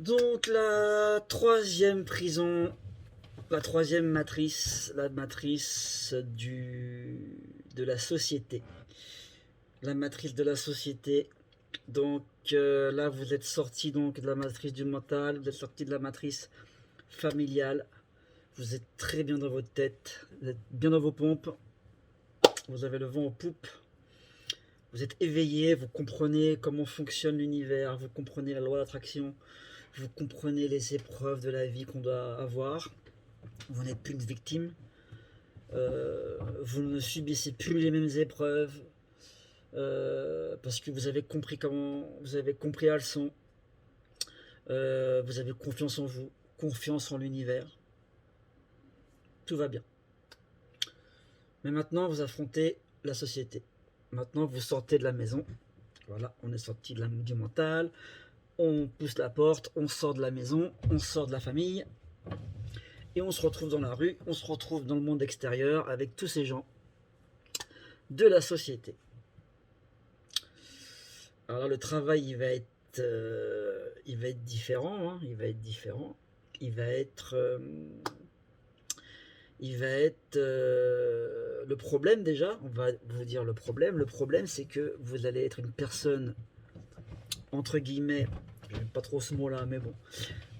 Donc la troisième prison, la troisième matrice, la matrice de la société. La matrice de la société. Donc là, vous êtes sorti donc de la matrice du mental, vous êtes sorti de la matrice familiale. Vous êtes très bien dans votre tête, vous êtes bien dans vos pompes, vous avez le vent aux poupes. Vous êtes éveillé, vous comprenez comment fonctionne l'univers, vous comprenez la loi d'attraction, vous comprenez les épreuves de la vie qu'on doit avoir. Vous n'êtes plus une victime, vous ne subissez plus les mêmes épreuves, parce que vous avez compris vous avez compris la leçon, vous avez confiance en vous, confiance en l'univers, tout va bien. Mais maintenant, vous affrontez la société. Maintenant, vous sortez de la maison. Voilà, on est sorti du mental. On pousse la porte, on sort de la maison, on sort de la famille. Et on se retrouve dans la rue, on se retrouve dans le monde extérieur avec tous ces gens de la société. Alors là, le travail, il va être différent. Hein, il va être différent. Il va être... le problème déjà, on va vous dire le problème. Le problème, c'est que vous allez être une personne, entre guillemets, j'aime pas trop ce mot-là, mais bon,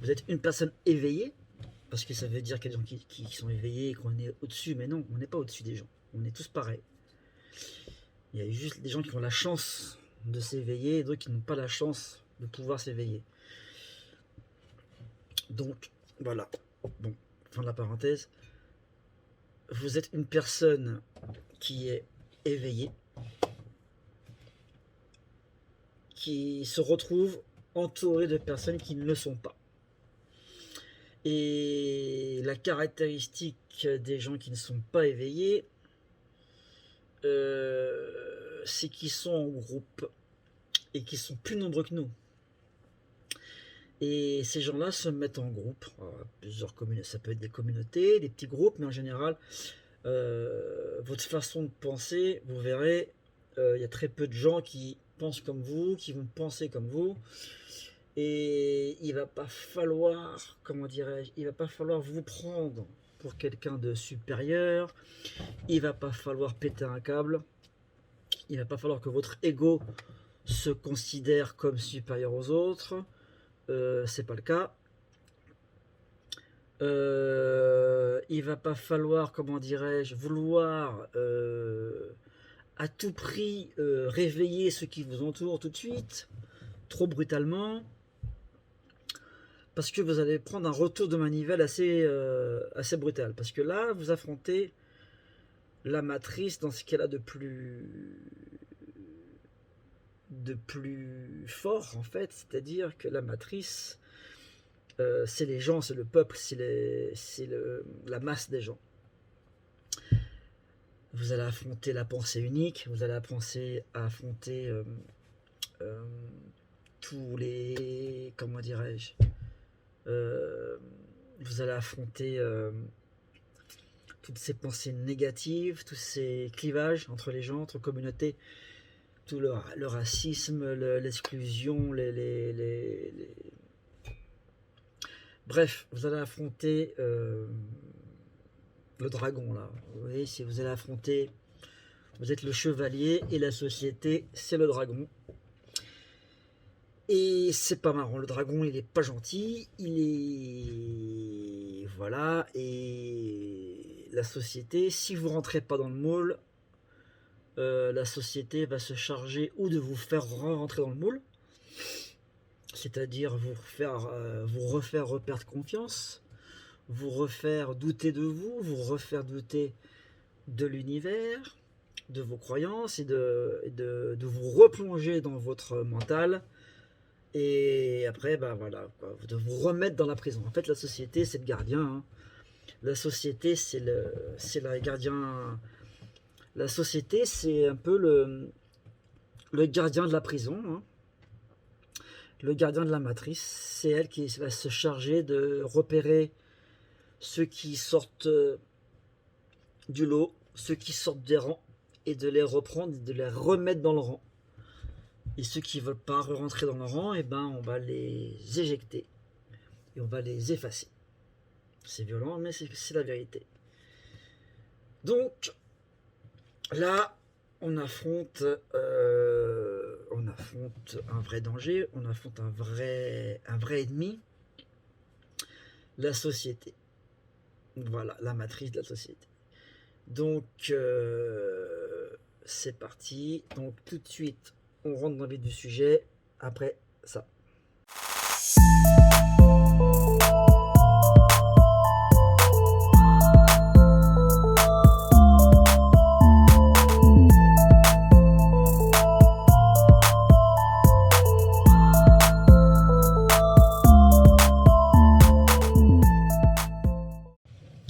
vous êtes une personne éveillée, parce que ça veut dire qu'il y a des gens qui sont éveillés et qu'on est au-dessus, mais non, on n'est pas au-dessus des gens. On est tous pareils. Il y a juste des gens qui ont la chance de s'éveiller et d'autres qui n'ont pas la chance de pouvoir s'éveiller. Donc, voilà. Bon, fin de la parenthèse. Vous êtes une personne qui est éveillée, qui se retrouve entourée de personnes qui ne le sont pas. Et la caractéristique des gens qui ne sont pas éveillés, c'est qu'ils sont en groupe et qu'ils sont plus nombreux que nous. Et ces gens-là se mettent en groupe, plusieurs communautés, ça peut être des communautés, des petits groupes, mais en général, votre façon de penser, vous verrez, il y a très peu de gens qui pensent comme vous, qui vont penser comme vous, et il va pas falloir, comment dirais-je, il va pas falloir vous prendre pour quelqu'un de supérieur, il va pas falloir péter un câble, il va pas falloir que votre ego se considère comme supérieur aux autres, c'est pas le cas. Il va pas falloir, comment dirais-je, vouloir à tout prix réveiller ceux qui vous entourent tout de suite, trop brutalement, parce que vous allez prendre un retour de manivelle assez brutal. Parce que là, vous affrontez la matrice dans ce qu'elle a de plus fort, en fait, c'est-à-dire que la matrice, c'est les gens, c'est le peuple, c'est la masse des gens. Vous allez affronter la pensée unique, vous allez affronter euh, tous les... Comment dirais-je, vous allez affronter toutes ces pensées négatives, tous ces clivages entre les gens, entre communautés, tout le racisme, l'exclusion, bref, vous allez affronter le dragon là. Vous voyez, si vous allez affronter, vous êtes le chevalier et la société, c'est le dragon. Et c'est pas marrant, le dragon il est pas gentil, il est... Voilà, et la société, si vous rentrez pas dans le moule, la société va se charger ou de vous faire rentrer dans le moule, c'est-à-dire vous refaire reperdre confiance, vous refaire douter de vous, vous refaire douter de l'univers, de vos croyances et de vous replonger dans votre mental. Et après, bah voilà, quoi, de vous remettre dans la prison. En fait, la société, c'est le gardien. Hein. La société, c'est le gardien. La société, c'est un peu le gardien de la prison. Hein. Le gardien de la matrice. C'est elle qui va se charger de repérer ceux qui sortent du lot, ceux qui sortent des rangs, et de les reprendre, de les remettre dans le rang. Et ceux qui ne veulent pas rentrer dans le rang, eh ben, on va les éjecter. et on va les effacer. C'est violent, mais c'est la vérité. Donc, là, on affronte un vrai danger, on affronte un vrai ennemi, la société. Voilà, la matrice de la société. Donc, c'est parti. Donc, tout de suite, on rentre dans le vif du sujet. Après ça.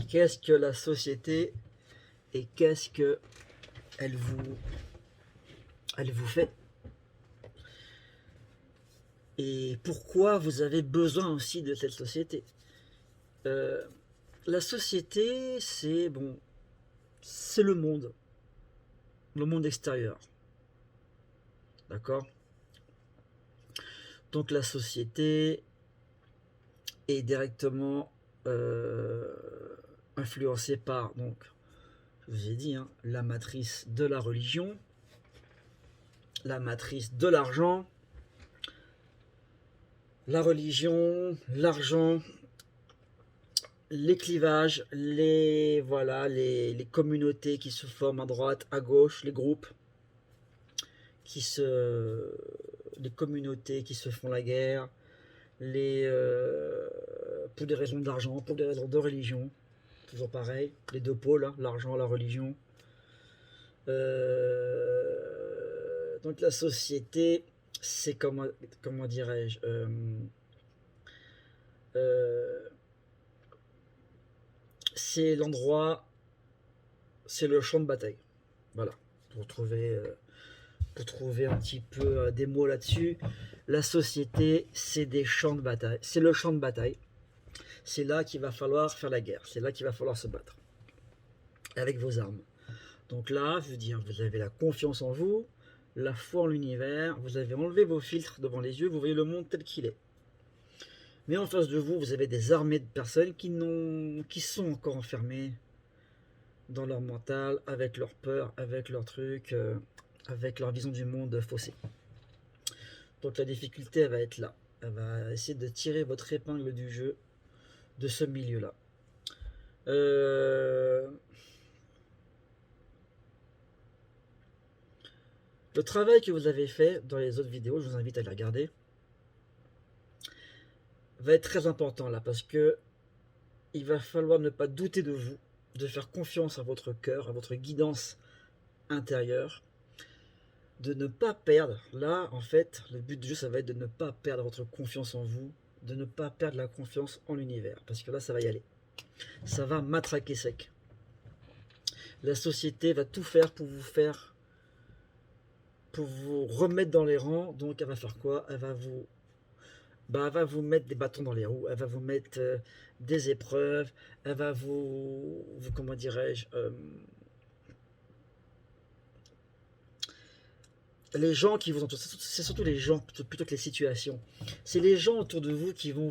Qu'est-ce que la société et qu'est-ce que elle vous fait, et pourquoi vous avez besoin aussi de cette société. La société, c'est le monde extérieur, d'accord. Donc la société est directement influencée par, donc je vous ai dit, hein, la matrice de la religion, la matrice de l'argent, la religion, l'argent, les clivages, les communautés qui se forment à droite, à gauche, les groupes, les communautés qui se font la guerre, pour des raisons d'argent, pour des raisons de religion, toujours pareil, les deux pôles, hein, l'argent, la religion. Donc la société, c'est comment dirais-je, c'est l'endroit, c'est le champ de bataille. Voilà, pour trouver un petit peu des mots là-dessus. La société, c'est des champs de bataille. C'est le champ de bataille. C'est là qu'il va falloir faire la guerre. C'est là qu'il va falloir se battre avec vos armes. Donc là, je veux dire, vous avez la confiance en vous, la foi en l'univers, vous avez enlevé vos filtres devant les yeux, vous voyez le monde tel qu'il est. Mais en face de vous, vous avez des armées de personnes qui sont encore enfermées dans leur mental, avec leur peur, avec leur truc, avec leur vision du monde faussée. Donc la difficulté, elle va être là. Elle va essayer de tirer votre épingle du jeu de ce milieu-là. Le travail que vous avez fait dans les autres vidéos, je vous invite à les regarder, va être très important là, parce que il va falloir ne pas douter de vous, de faire confiance à votre cœur, à votre guidance intérieure, de ne pas perdre. Là, en fait, le but du jeu, ça va être de ne pas perdre votre confiance en vous, de ne pas perdre la confiance en l'univers, parce que là, ça va y aller. Ça va matraquer sec. La société va tout faire pour vous remettre dans les rangs. Donc elle va faire quoi? Elle va vous mettre des bâtons dans les roues, elle va vous mettre des épreuves, elle va comment dirais-je, les gens qui vous entourent, c'est surtout les gens plutôt que les situations. C'est les gens autour de vous qui vont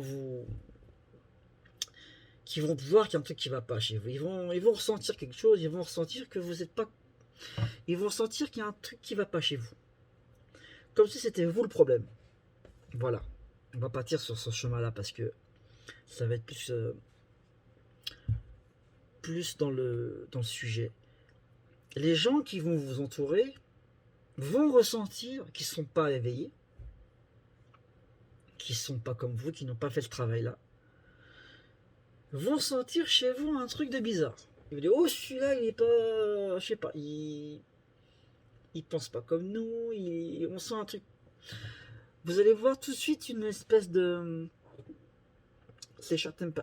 voir qu'il y a un truc qui va pas chez vous. Ils vont ressentir quelque chose, ils vont ressentir que vous n'êtes pas. Ils vont ressentir qu'il y a un truc qui va pas chez vous. Comme si c'était vous le problème. Voilà. On va partir sur ce chemin-là parce que ça va être plus dans le sujet. Les gens qui vont vous entourer vont ressentir qu'ils ne sont pas éveillés, qui ne sont pas comme vous, qui n'ont pas fait le travail là, vont sentir chez vous un truc de bizarre. Ils vont dire, oh, celui-là, il est pas, je sais pas, il pense pas comme nous, on sent un truc. Vous allez voir tout de suite une espèce de,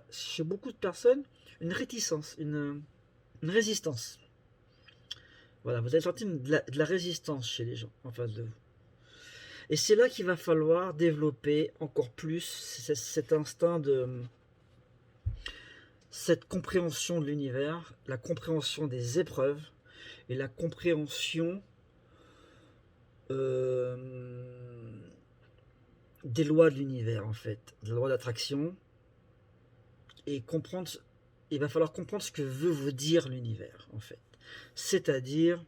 chez beaucoup de personnes, une réticence, une résistance. Voilà, vous allez sentir de la résistance chez les gens en face de vous. Et c'est là qu'il va falloir développer encore plus cet instinct cette compréhension de l'univers, la compréhension des épreuves et la compréhension des lois de l'univers, en fait, des lois d'attraction, et comprendre, il va falloir comprendre ce que veut vous dire l'univers, en fait. C'est-à-dire,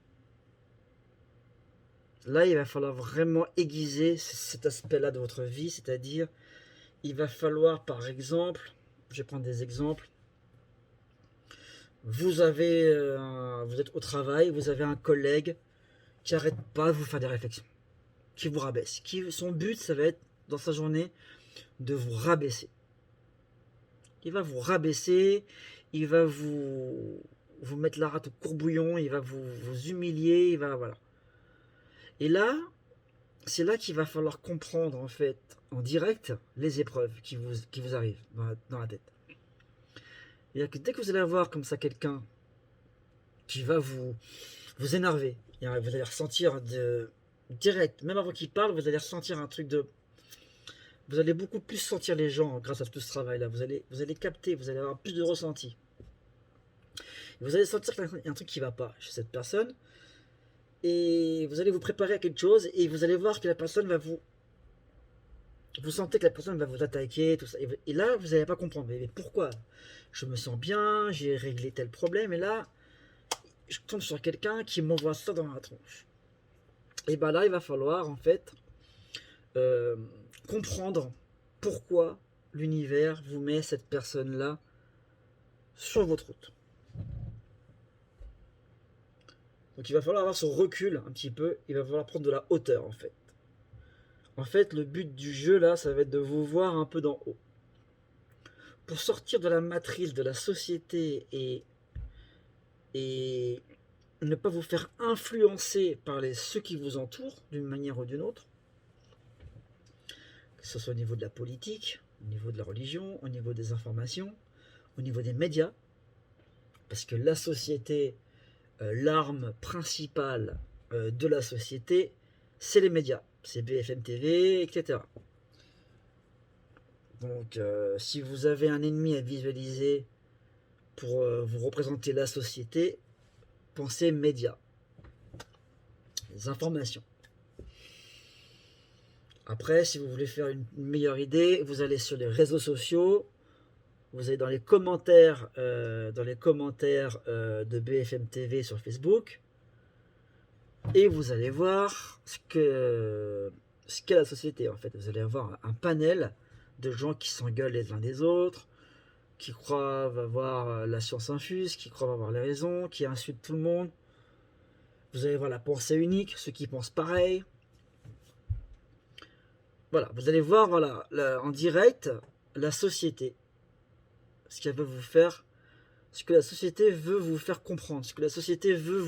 là, il va falloir vraiment aiguiser cet aspect-là de votre vie, c'est-à-dire, il va falloir, par exemple, je vais prendre des exemples, vous êtes au travail, vous avez un collègue qui n'arrête pas de vous faire des réflexions, qui vous rabaisse, son but, ça va être, dans sa journée, de vous rabaisser. Il va vous rabaisser, il va vous mettre la rate au courbouillon, il va vous humilier, voilà. Et là, c'est là qu'il va falloir comprendre, en fait, en direct, les épreuves qui vous arrivent dans la tête. C'est-à-dire que dès que vous allez avoir comme ça quelqu'un qui va vous énerver, vous allez ressentir direct, même avant qu'il parle, vous allez ressentir un truc de... Vous allez beaucoup plus sentir les gens grâce à tout ce travail-là. Vous allez capter, vous allez avoir plus de ressenti. Vous allez sentir qu'il y a un truc qui ne va pas chez cette personne. Et vous allez vous préparer à quelque chose et vous allez voir que la personne va vous... Vous sentez que la personne va vous attaquer, tout ça. Et là, vous n'allez pas comprendre. Mais pourquoi? Je me sens bien, j'ai réglé tel problème. Et là, je tombe sur quelqu'un qui m'envoie ça dans la tronche. Et bien là, il va falloir, en fait... comprendre pourquoi l'univers vous met cette personne-là sur votre route. Donc il va falloir avoir ce recul un petit peu, il va falloir prendre de la hauteur en fait. En fait, le but du jeu là, ça va être de vous voir un peu d'en haut. Pour sortir de la matrice de la société et ne pas vous faire influencer par ceux qui vous entourent d'une manière ou d'une autre, que ce soit au niveau de la politique, au niveau de la religion, au niveau des informations, au niveau des médias, parce que la société, l'arme principale de la société, c'est les médias, c'est BFM TV, etc. Donc, si vous avez un ennemi à visualiser pour vous représenter la société, pensez médias, les informations. Après, si vous voulez faire une meilleure idée, vous allez sur les réseaux sociaux, vous allez dans les commentaires de BFM TV sur Facebook, et vous allez voir ce qu'est la société en fait. Vous allez avoir un panel de gens qui s'engueulent les uns des autres, qui croient avoir la science infuse, qui croient avoir les raisons, qui insultent tout le monde. Vous allez voir la pensée unique, ceux qui pensent pareil. Voilà, vous allez voir en direct la société, ce qu'elle veut vous faire, ce que la société veut vous faire comprendre, ce que la société veut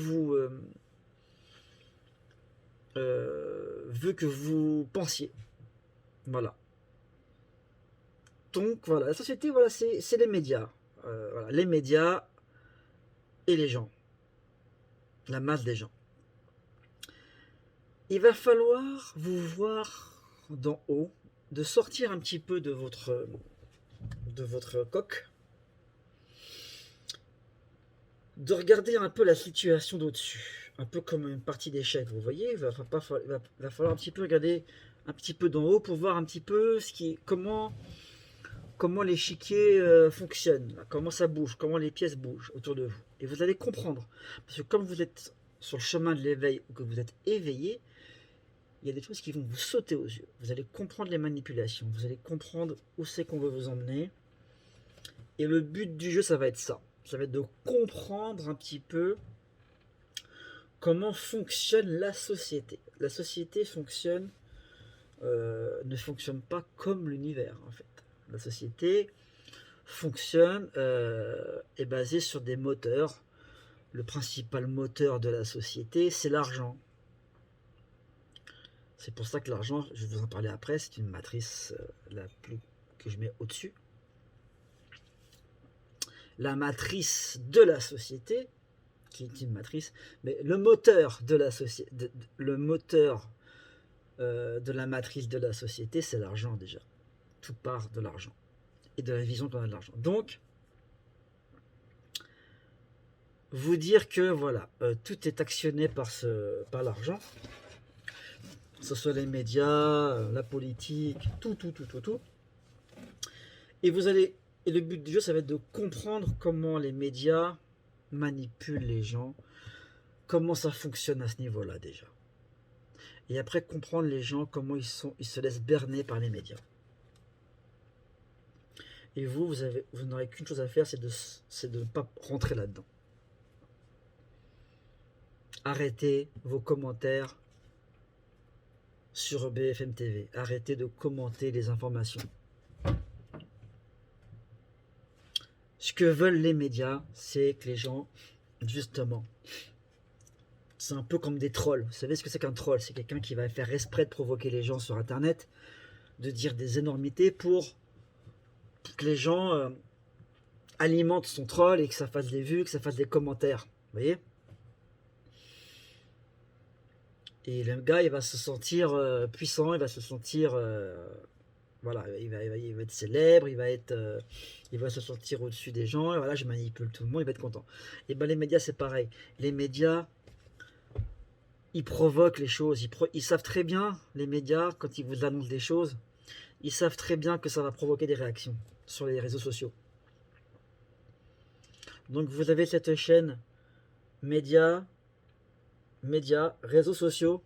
veut que vous pensiez. Voilà. Donc voilà, la société, voilà, c'est les médias. Voilà, les médias et les gens. La masse des gens. Il va falloir vous voir d'en haut, de sortir un petit peu de votre coque, de regarder un peu la situation d'au-dessus, un peu comme une partie d'échecs, vous voyez, il va falloir un petit peu regarder un petit peu d'en haut pour voir un petit peu comment l'échiquier fonctionne, comment ça bouge, comment les pièces bougent autour de vous. Et vous allez comprendre, parce que comme vous êtes sur le chemin de l'éveil ou que vous êtes éveillé, il y a des choses qui vont vous sauter aux yeux. Vous allez comprendre les manipulations, vous allez comprendre où c'est qu'on veut vous emmener. Et le but du jeu, ça va être ça. Ça va être de comprendre un petit peu comment fonctionne la société. La société ne fonctionne pas comme l'univers, en fait. La société est basée sur des moteurs. Le principal moteur de la société, c'est l'argent. C'est pour ça que l'argent, je vais vous en parler après, c'est une matrice que je mets au-dessus. La matrice de la société, qui est une matrice, mais le moteur de la société, de la matrice de la société, c'est l'argent déjà. Tout part de l'argent et de la vision qu'on a de l'argent. Donc, vous dire que voilà, tout est actionné par l'argent, que ce soit les médias, la politique, tout. Et vous allez Et le but du jeu, ça va être de comprendre comment les médias manipulent les gens, comment ça fonctionne à ce niveau-là déjà. Et après, comprendre les gens, comment ils se laissent berner par les médias. Et vous n'aurez qu'une chose à faire, c'est de ne pas rentrer là-dedans. Arrêtez vos commentaires sur BFM TV. Arrêtez de commenter les informations. Ce que veulent les médias, c'est que les gens, justement, c'est un peu comme des trolls. Vous savez ce que c'est qu'un troll? C'est quelqu'un qui va faire exprès de provoquer les gens sur Internet, de dire des énormités pour que les gens alimentent son troll et que ça fasse des vues, que ça fasse des commentaires. Vous voyez? Et le gars, il va se sentir puissant, il va se sentir... voilà, il va être célèbre, il va se sentir au-dessus des gens, et voilà, je manipule tout le monde, il va être content. Et ben les médias, c'est pareil. Les médias, ils provoquent les choses, ils savent très bien, les médias, quand ils vous annoncent des choses, ils savent très bien que ça va provoquer des réactions sur les réseaux sociaux. Donc vous avez cette chaîne médias, réseaux sociaux.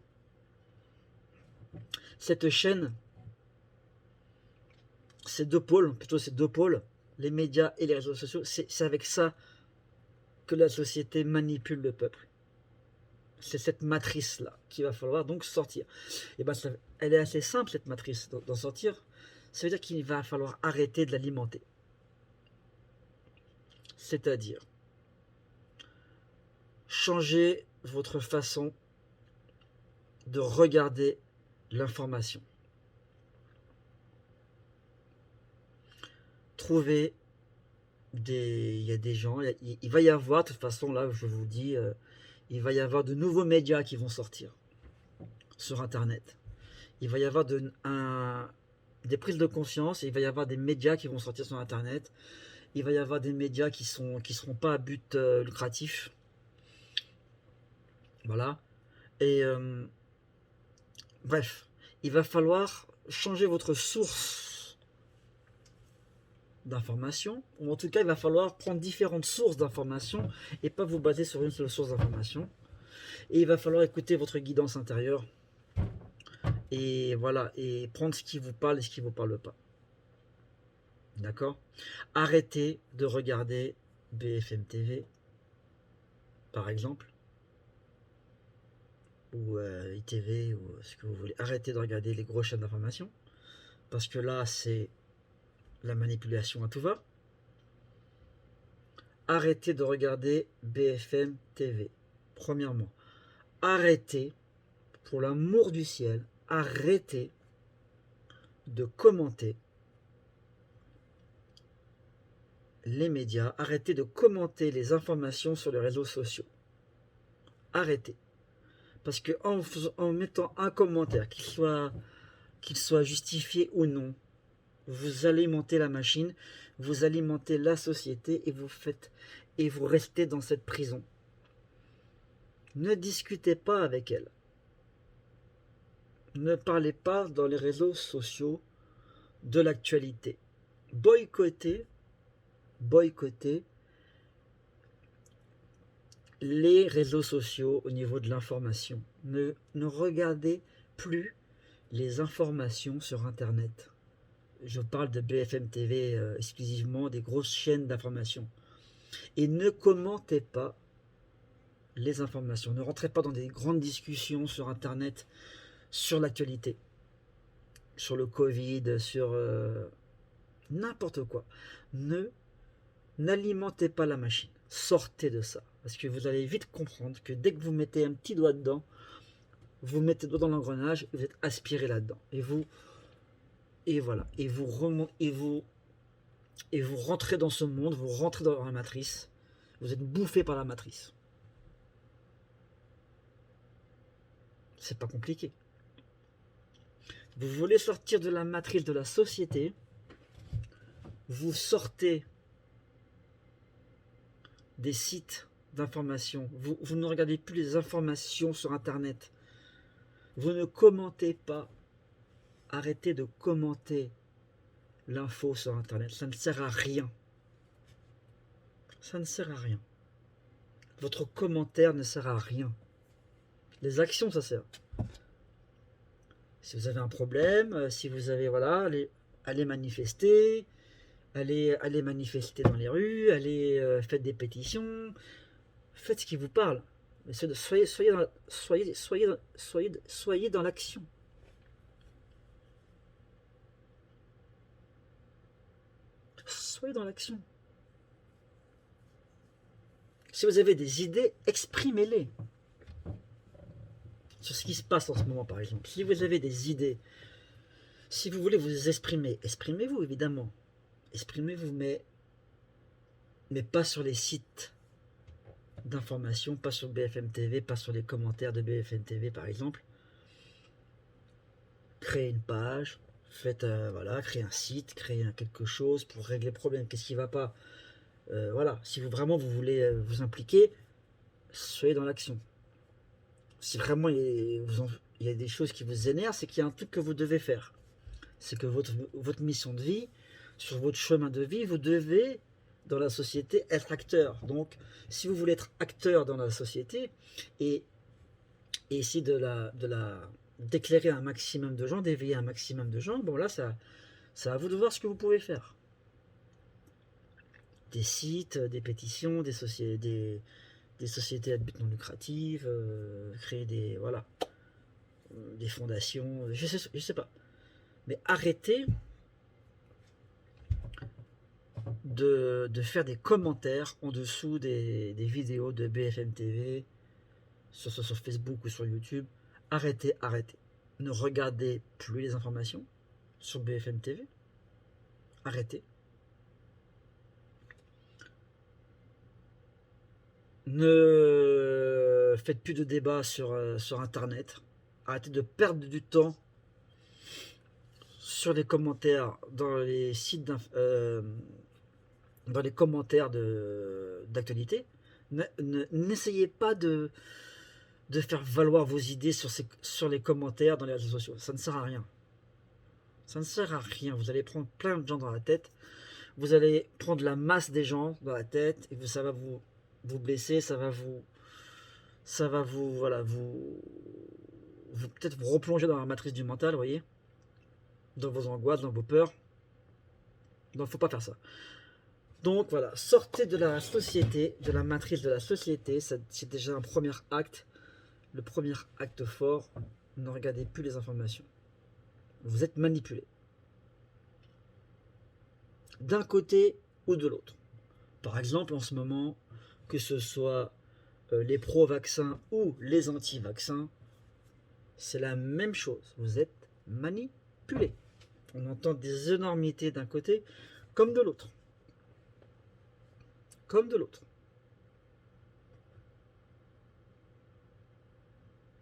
Cette chaîne, ces deux pôles, les médias et les réseaux sociaux, c'est avec ça que la société manipule le peuple. C'est cette matrice-là qu'il va falloir donc sortir. Et ben elle est assez simple, cette matrice, d'en sortir. Ça veut dire qu'il va falloir arrêter de l'alimenter. C'est-à-dire changer votre façon de regarder l'information. Trouver il y a des gens, il va y avoir, de toute façon, là, je vous dis, il va y avoir de nouveaux médias qui vont sortir sur Internet. Il va y avoir des prises de conscience, et il va y avoir des médias qui vont sortir sur Internet. Il va y avoir des médias qui seront pas à but lucratif. Voilà. Et bref, il va falloir changer votre source d'information, ou en tout cas il va falloir prendre différentes sources d'information et pas vous baser sur une seule source d'information. Et il va falloir écouter votre guidance intérieure et voilà, et prendre ce qui vous parle et ce qui vous parle pas. D'accord? Arrêtez de regarder BFM TV par exemple, ou ITV, ou ce que vous voulez. Arrêtez de regarder les grosses chaînes d'information, parce que là c'est la manipulation à tout va. Arrêtez de regarder BFM TV. Premièrement, arrêtez, pour l'amour du ciel, arrêtez de commenter les médias, arrêtez de commenter les informations sur les réseaux sociaux. Arrêtez. Parce que en mettant un commentaire, qu'il soit justifié ou non, vous alimentez la machine, vous alimentez la société et vous restez dans cette prison. Ne discutez pas avec elle. Ne parlez pas dans les réseaux sociaux de l'actualité. Boycottez les réseaux sociaux au niveau de l'information. Ne regardez plus les informations sur Internet. Je parle de BFM TV exclusivement, des grosses chaînes d'information. Et ne commentez pas les informations. Ne rentrez pas dans des grandes discussions sur Internet, sur l'actualité, sur le Covid, sur n'importe quoi. N'alimentez pas la machine. Sortez de ça. Parce que vous allez vite comprendre que dès que vous mettez un petit doigt dedans, vous mettez le doigt dans l'engrenage, et vous êtes aspiré là-dedans. Et voilà. Et vous rentrez dans ce monde, vous rentrez dans la matrice. Vous êtes bouffé par la matrice. C'est pas compliqué. Vous voulez sortir de la matrice de la société, vous sortez des sites d'information, vous ne regardez plus les informations sur Internet, vous ne commentez pas, arrêtez de commenter l'info sur Internet. Ça ne sert à rien. Ça ne sert à rien. Votre commentaire ne sert à rien. Les actions, ça sert. Si vous avez un problème, si vous avez, voilà, allez manifester, allez manifester dans les rues, allez faites des pétitions, faites ce qui vous parle. Mais soyez dans l'action. Soyez dans l'action. Si vous avez des idées, exprimez-les. Sur ce qui se passe en ce moment, par exemple. Si vous avez des idées, si vous voulez vous exprimer, exprimez-vous, évidemment. Exprimez-vous, mais pas sur les sites d'information, pas sur BFM TV, pas sur les commentaires de BFM TV, par exemple. Créez une page, faites, voilà, créez un site, créez quelque chose pour régler le problème. Qu'est-ce qui ne va pas voilà, si vous vraiment vous voulez vous impliquer, soyez dans l'action. Si vraiment il y a des choses qui vous énervent, c'est qu'il y a un truc que vous devez faire. C'est que votre mission de vie, sur votre chemin de vie, vous devez, dans la société, être acteur. Donc, si vous voulez être acteur dans la société et essayer d'éclairer un maximum de gens, d'éveiller un maximum de gens, bon là, c'est à vous de voir ce que vous pouvez faire. Des sites, des pétitions, des sociétés à but non lucratif, créer des, voilà, des fondations, je sais pas. Mais arrêtez de faire des commentaires en dessous des vidéos de BFM TV, sur Facebook ou sur YouTube. Arrêtez. Ne regardez plus les informations sur BFM TV. Arrêtez. Ne faites plus de débats sur Internet. Arrêtez de perdre du temps sur les commentaires dans les sites dans les commentaires d'actualité. N'essayez pas de faire valoir vos idées sur les commentaires dans les réseaux sociaux. Ça ne sert à rien. Ça ne sert à rien. Vous allez prendre plein de gens dans la tête. Vous allez prendre la masse des gens dans la tête et ça va vous blesser, ça va vous voilà, vous peut-être vous replonger dans la matrice du mental, vous voyez, dans vos angoisses, dans vos peurs. Donc faut pas faire ça. Donc voilà, sortez de la société, de la matrice de la société, c'est déjà un premier acte, le premier acte fort. Ne regardez plus les informations. Vous êtes manipulé. D'un côté ou de l'autre. Par exemple, en ce moment, que ce soit les pro-vaccins ou les anti-vaccins, c'est la même chose. Vous êtes manipulé. On entend des énormités d'un côté comme de l'autre. Comme de l'autre.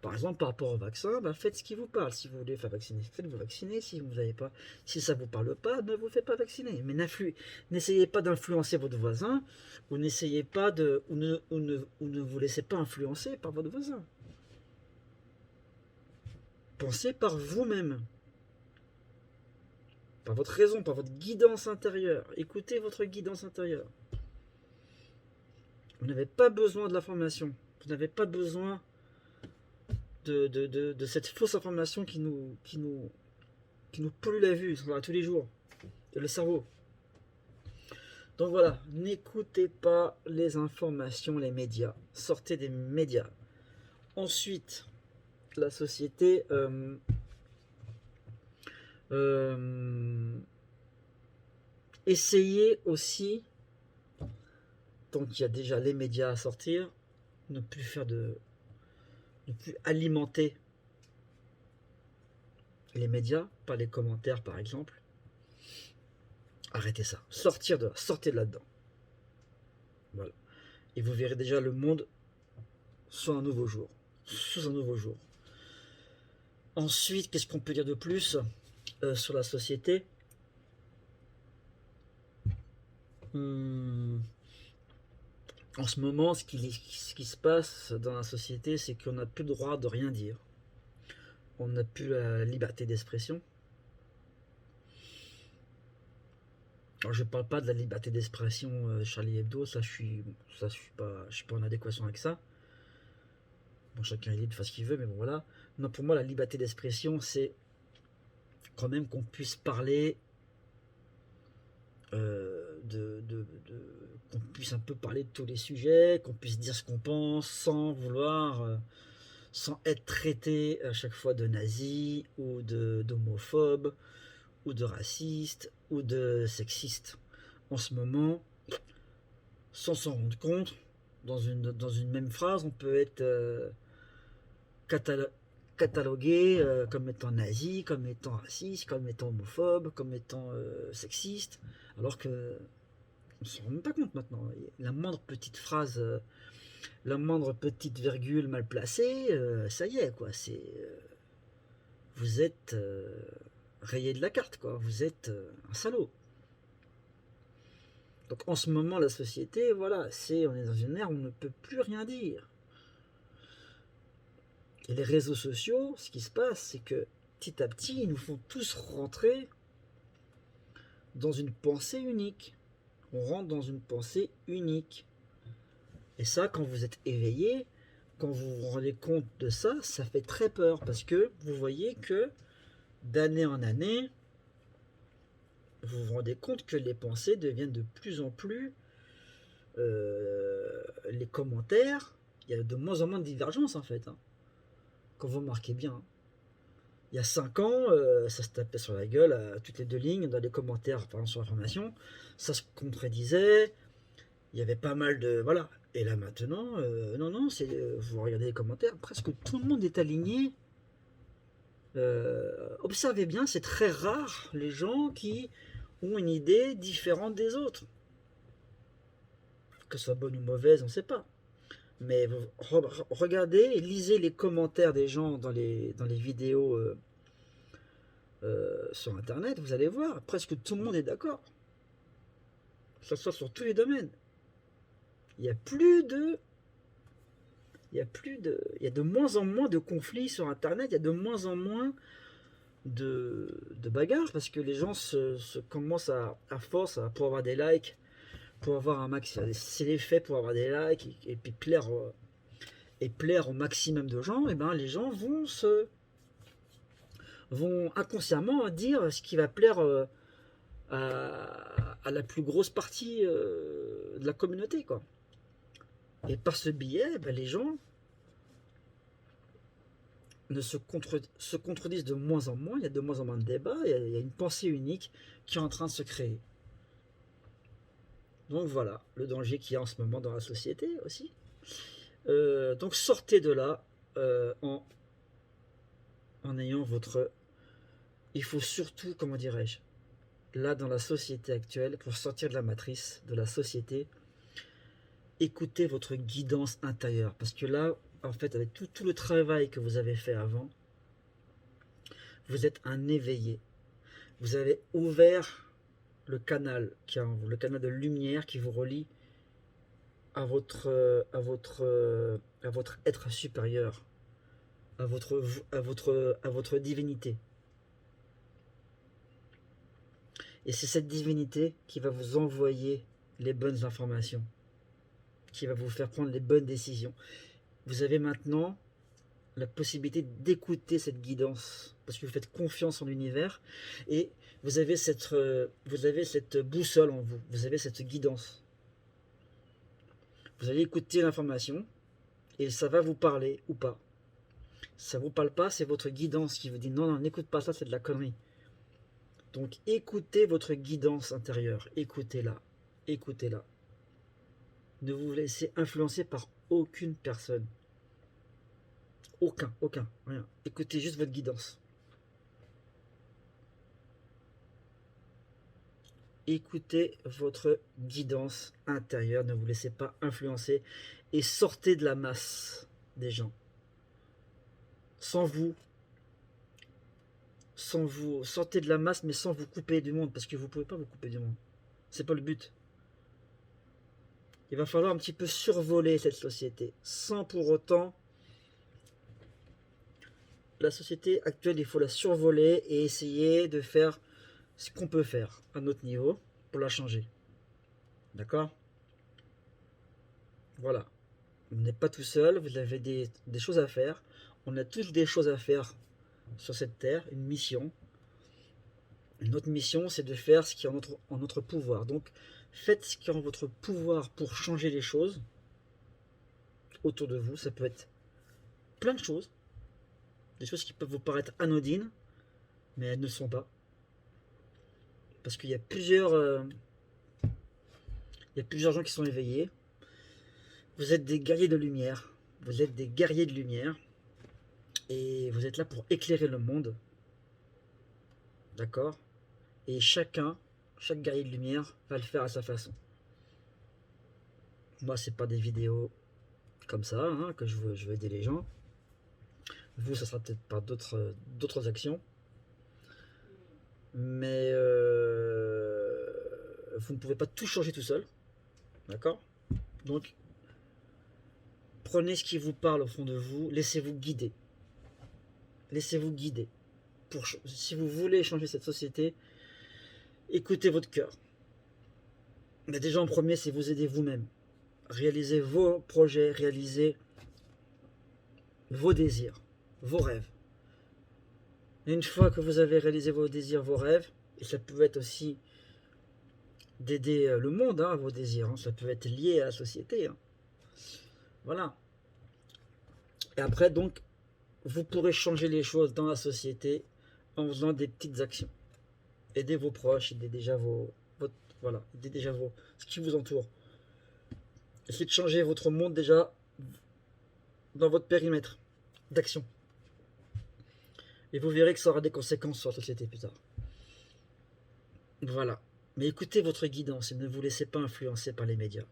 Par exemple, par rapport au vaccin, faites ce qui vous parle. Si vous voulez faire vacciner, faites-vous vacciner. Si vous n'avez pas, si ça ne vous parle pas, ne vous faites pas vacciner. Mais n'essayez pas d'influencer votre voisin, ou n'essayez pas ou ne vous laissez pas influencer par votre voisin. Pensez par vous-même, par votre raison, par votre guidance intérieure. Écoutez votre guidance intérieure. Vous n'avez pas besoin de l'information. Vous n'avez pas besoin de cette fausse information qui nous pollue la vue tous les jours, et le cerveau. Donc voilà, n'écoutez pas les informations, les médias. Sortez des médias. Ensuite, la société essayez aussi, tant qu'il y a déjà les médias à sortir, ne plus alimenter les médias, par les commentaires par exemple. Arrêtez ça. Sortez de là-dedans. Voilà. Et vous verrez déjà le monde sous un nouveau jour. Ensuite, qu'est-ce qu'on peut dire de plus sur la société ? En ce moment, ce qui se passe dans la société, c'est qu'on n'a plus le droit de rien dire. On n'a plus la liberté d'expression. Alors, je parle pas de la liberté d'expression Charlie Hebdo, je suis pas en adéquation avec ça. Bon, chacun est libre de faire ce qu'il veut, mais bon voilà. Non, pour moi, la liberté d'expression, c'est quand même qu'on puisse parler, qu'on puisse un peu parler de tous les sujets, qu'on puisse dire ce qu'on pense sans vouloir, sans être traité à chaque fois de nazi ou d'homophobe ou de raciste ou de sexiste. En ce moment, sans s'en rendre compte, dans une même phrase, on peut être catalo catalogué comme étant nazi, comme étant raciste, comme étant homophobe, comme étant sexiste, alors que on s'en rend même pas compte maintenant. La moindre petite phrase, la moindre petite virgule mal placée, ça y est quoi. Vous êtes rayé de la carte quoi. Vous êtes un salaud. Donc en ce moment la société, voilà, on est dans une ère où on ne peut plus rien dire. Et les réseaux sociaux, ce qui se passe, c'est que petit à petit, ils nous font tous rentrer dans une pensée unique. On rentre dans une pensée unique. Et ça, quand vous êtes éveillé, quand vous vous rendez compte de ça, ça fait très peur. Parce que vous voyez que d'année en année, vous vous rendez compte que les pensées deviennent de plus en plus... les commentaires, il y a de moins en moins de divergences en fait. Hein. Quand vous remarquez bien. Hein. Il y a 5 ans, ça se tapait sur la gueule à toutes les deux lignes dans les commentaires, par exemple sur l'information. Ça se contredisait. Il y avait pas mal de... Voilà. Et là maintenant, non, vous regardez les commentaires, presque tout le monde est aligné. Observez bien, c'est très rare les gens qui ont une idée différente des autres. Que ce soit bonne ou mauvaise, on ne sait pas. Mais regardez et lisez les commentaires des gens dans les vidéos sur internet, vous allez voir, presque tout le monde est d'accord. Que ce soit sur tous les domaines. Il y a de moins en moins de conflits sur internet, il y a de moins en moins de bagarres parce que les gens se commencent à force pour avoir des likes, pour avoir un max. C'est les faits pour avoir des likes et puis plaire au maximum de gens, et ben les gens vont inconsciemment dire ce qui va plaire à la plus grosse partie de la communauté quoi. Et par ce biais, ben, les gens se contredisent de moins en moins, il y a de moins en moins de débats, il y a une pensée unique qui est en train de se créer. Donc voilà, le danger qu'il y a en ce moment dans la société aussi. Donc sortez de là en ayant votre... Il faut surtout, comment dirais-je, là dans la société actuelle, pour sortir de la matrice de la société, écoutez votre guidance intérieure. Parce que là, en fait, avec tout le travail que vous avez fait avant, vous êtes un éveillé. Vous avez ouvert le canal qui est en vous, le canal de lumière qui vous relie à votre être supérieur, à votre divinité. Et c'est cette divinité qui va vous envoyer les bonnes informations, qui va vous faire prendre les bonnes décisions. Vous avez maintenant la possibilité d'écouter cette guidance, parce que vous faites confiance en l'univers, et vous avez cette boussole en vous, vous avez cette guidance. Vous allez écouter l'information, et ça va vous parler ou pas. Ça vous parle pas, c'est votre guidance qui vous dit non, n'écoute pas ça, c'est de la connerie. Donc écoutez votre guidance intérieure, écoutez-la, écoutez-la. Ne vous laissez influencer par aucune personne. Aucun, rien. Écoutez juste votre guidance. Écoutez votre guidance intérieure, ne vous laissez pas influencer et sortez de la masse des gens. Sans vous, sortez de la masse mais sans vous couper du monde, parce que vous ne pouvez pas vous couper du monde. C'est pas le but. Il va falloir un petit peu survoler cette société, sans pour autant... La société actuelle, il faut la survoler et essayer de faire ce qu'on peut faire à notre niveau, pour la changer. D'accord? Voilà. Vous n'êtes pas tout seul, vous avez des choses à faire. On a tous des choses à faire sur cette terre, une mission. Notre mission, c'est de faire ce qui est en notre pouvoir. Donc, faites ce qui est en votre pouvoir pour changer les choses autour de vous. Ça peut être plein de choses. Des choses qui peuvent vous paraître anodines, mais elles ne sont pas. Parce qu'il y a plusieurs gens qui sont éveillés. Vous êtes des guerriers de lumière. Vous êtes des guerriers de lumière. Et vous êtes là pour éclairer le monde. D'accord? Et chaque guerrier de lumière va le faire à sa façon. Moi, c'est pas des vidéos comme ça hein, que je veux aider les gens. Vous, ça sera peut-être par d'autres actions. Mais vous ne pouvez pas tout changer tout seul. D'accord? Donc, prenez ce qui vous parle au fond de vous. Laissez-vous guider. Laissez-vous guider. Si vous voulez changer cette société, écoutez votre cœur. Mais déjà en premier, c'est vous aider vous-même. Réalisez vos projets, réalisez vos désirs, vos rêves. Et une fois que vous avez réalisé vos désirs, vos rêves, et ça peut être aussi d'aider le monde à vos désirs, hein, ça peut être lié à la société. Hein. Voilà. Et après, donc, vous pourrez changer les choses dans la société en faisant des petites actions. Aidez vos proches, aidez déjà aidez déjà ce qui vous entoure. Essayez de changer votre monde déjà dans votre périmètre d'action. Et vous verrez que ça aura des conséquences sur la société plus tard. Voilà. Mais écoutez votre guidance et ne vous laissez pas influencer par les médias.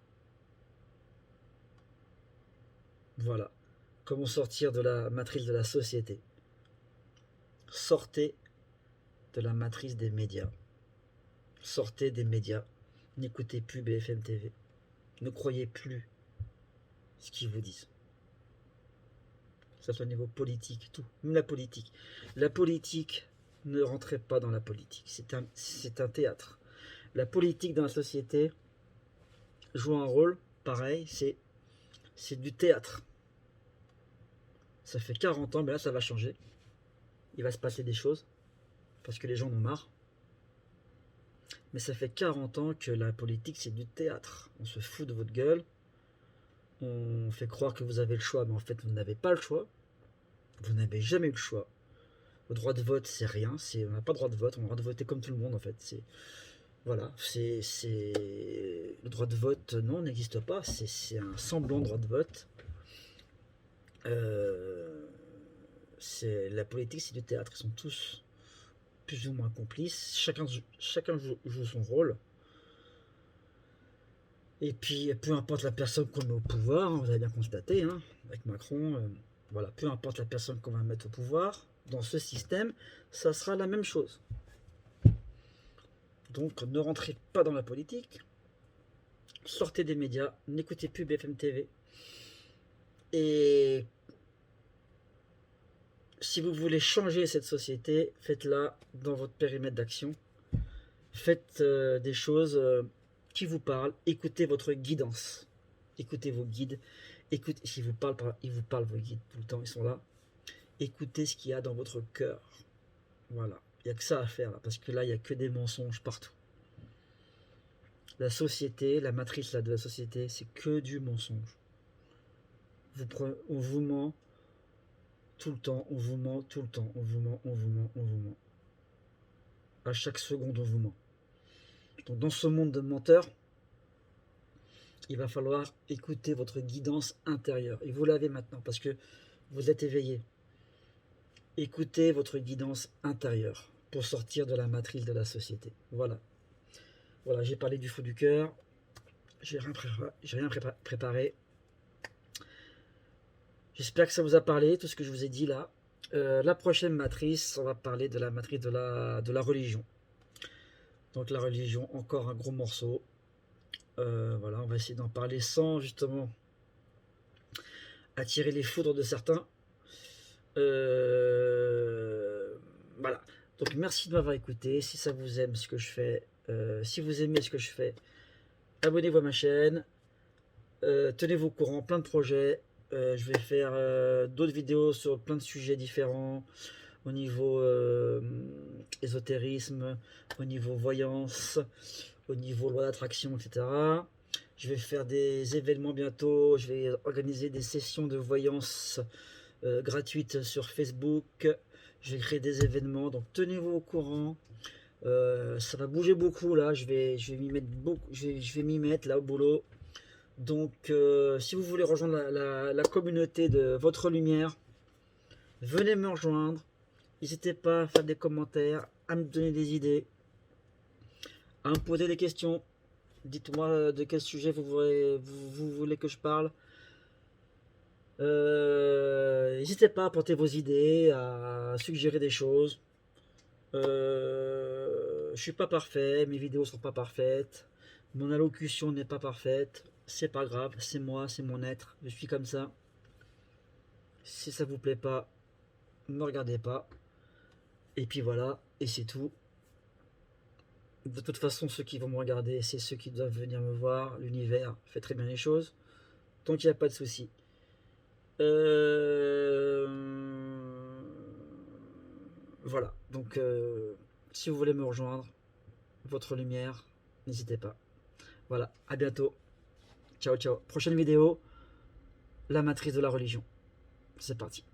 Voilà. Comment sortir de la matrice de la société. Sortez de la matrice des médias. Sortez des médias. N'écoutez plus BFM TV. Ne croyez plus ce qu'ils vous disent. Que ce soit au niveau politique, tout. Même la politique. La politique, ne rentrez pas dans la politique. C'est un théâtre. La politique dans la société joue un rôle pareil, c'est du théâtre. Ça fait 40 ans, mais là ça va changer. Il va se passer des choses, parce que les gens en ont marre. Mais ça fait 40 ans que la politique c'est du théâtre. On se fout de votre gueule. On fait croire que vous avez le choix, mais en fait vous n'avez pas le choix. Vous n'avez jamais eu le choix. Le droit de vote c'est rien. On n'a pas le droit de vote, on a le droit de voter comme tout le monde en fait. Voilà, le droit de vote, non, n'existe pas. C'est un semblant de droit de vote. La politique, c'est du théâtre. Ils sont tous plus ou moins complices. Chacun joue son rôle. Et puis, peu importe la personne qu'on met au pouvoir, hein, vous avez bien constaté, hein, avec Macron, voilà, peu importe la personne qu'on va mettre au pouvoir, dans ce système, ça sera la même chose. Donc ne rentrez pas dans la politique, sortez des médias, n'écoutez plus BFM TV. Et si vous voulez changer cette société, faites-la dans votre périmètre d'action. Faites des choses qui vous parlent, écoutez votre guidance. Écoutez vos guides. S'ils vous parlent, ils vous parlent vos guides tout le temps, ils sont là. Écoutez ce qu'il y a dans votre cœur. Voilà. Il n'y a que ça à faire là, parce que là, il n'y a que des mensonges partout. La société, la matrice là, de la société, c'est que du mensonge. On vous ment tout le temps, on vous ment tout le temps, on vous ment, on vous ment, on vous ment. À chaque seconde, on vous ment. Donc dans ce monde de menteurs, il va falloir écouter votre guidance intérieure. Et vous l'avez maintenant, parce que vous êtes éveillé. Écoutez votre guidance intérieure pour sortir de la matrice de la société. Voilà. Voilà, j'ai parlé du fond du cœur. J'ai rien préparé. J'espère que ça vous a parlé, tout ce que je vous ai dit là. La prochaine matrice, on va parler de la matrice de la religion. Donc la religion, encore un gros morceau. Voilà, on va essayer d'en parler sans justement attirer les foudres de certains. Voilà. Donc merci de m'avoir écouté. Si ça vous aime ce que je fais, Si vous aimez ce que je fais, abonnez-vous à ma chaîne. Tenez-vous au courant, plein de projets. Je vais faire d'autres vidéos sur plein de sujets différents au niveau ésotérisme, au niveau voyance, au niveau loi d'attraction, etc. Je vais faire des événements bientôt. Je vais organiser des sessions de voyance gratuites sur Facebook. Je vais créer des événements, donc tenez-vous au courant. Ça va bouger beaucoup là. Je vais m'y mettre beaucoup. Je vais m'y mettre là au boulot. Donc, si vous voulez rejoindre la communauté de votre lumière, venez me rejoindre. N'hésitez pas à faire des commentaires, à me donner des idées, à me poser des questions. Dites-moi de quel sujet vous voulez que je parle. N'hésitez pas à apporter vos idées, à suggérer des choses. Je suis pas parfait, mes vidéos sont pas parfaites, mon allocution n'est pas parfaite, c'est pas grave, c'est moi, c'est mon être, je suis comme ça. Si ça vous plaît pas, ne me regardez pas. Et puis voilà, et c'est tout. De toute façon, ceux qui vont me regarder, c'est ceux qui doivent venir me voir. L'univers fait très bien les choses, donc il n'y a pas de souci. Voilà, donc si vous voulez me rejoindre, votre lumière, n'hésitez pas. Voilà, à bientôt. Ciao, ciao. Prochaine vidéo, la matrice de la religion. C'est parti.